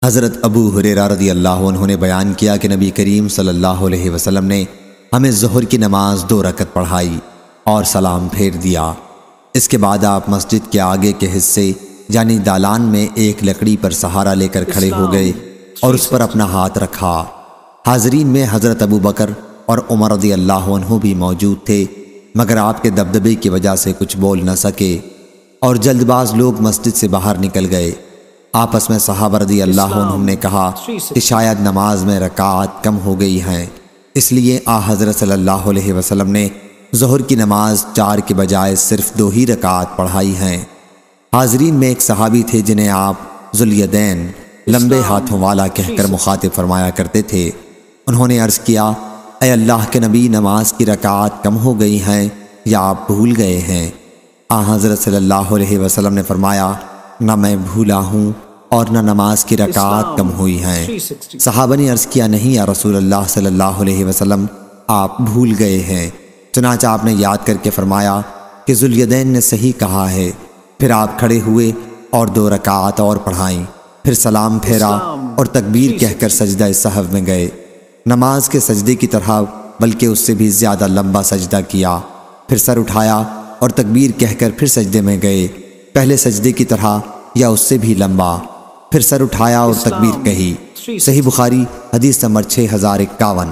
حضرت ابو ہریرہ رضی اللہ عنہ نے بیان کیا کہ نبی کریم صلی اللہ علیہ وسلم نے ہمیں ظہر کی نماز 2 رکعت پڑھائی اور سلام پھیر دیا۔ اس کے بعد آپ مسجد کے آگے کے حصے یعنی دالان میں ایک لکڑی پر سہارا لے کر کھڑے ہو گئے اور اس پر اپنا ہاتھ رکھا۔ حاضرین میں حضرت ابو بکر اور عمر رضی اللہ عنہ بھی موجود تھے، مگر آپ کے دبدبے کی وجہ سے کچھ بول نہ سکے اور جلد باز لوگ مسجد سے باہر نکل گئے۔ آپس میں صحابہ رضی اللہ عنہم نے کہا کہ شاید نماز میں رکعات کم ہو گئی ہیں، اس لیے حضرت صلی اللہ علیہ وسلم نے ظہر کی نماز 4 کے بجائے صرف 2 ہی رکعات پڑھائی ہیں۔ حاضرین میں ایک صحابی تھے جنہیں آپ ذوالیدین لمبے ہاتھوں والا کہہ کر مخاطب فرمایا کرتے تھے۔ انہوں نے عرض کیا، اے اللہ کے نبی، نماز کی رکعات کم ہو گئی ہیں یا آپ بھول گئے ہیں؟ حضرت صلی اللہ علیہ وسلم نے فرمایا، نہ میں بھولا ہوں اور نہ نماز کی رکعات کم ہوئی ہیں۔ صحابہ نے عرض کیا، نہیں یا رسول اللہ صلی اللہ علیہ وسلم، آپ بھول گئے ہیں۔ چنانچہ آپ نے یاد کر کے فرمایا کہ ذوالیدین نے صحیح کہا ہے۔ پھر آپ کھڑے ہوئے اور 2 رکعات اور پڑھائیں، پھر سلام پھیرا اور تکبیر کہہ کر سجدہ سہو میں گئے۔ نماز کے سجدے کی طرح بلکہ اس سے بھی زیادہ لمبا سجدہ کیا، پھر سر اٹھایا اور تکبیر کہہ کر پھر سجدے میں گئے، پہلے سجدے کی طرح یا اس سے بھی لمبا، پھر سر اٹھایا اور تکبیر کہی۔ صحیح بخاری حدیث نمبر 6051۔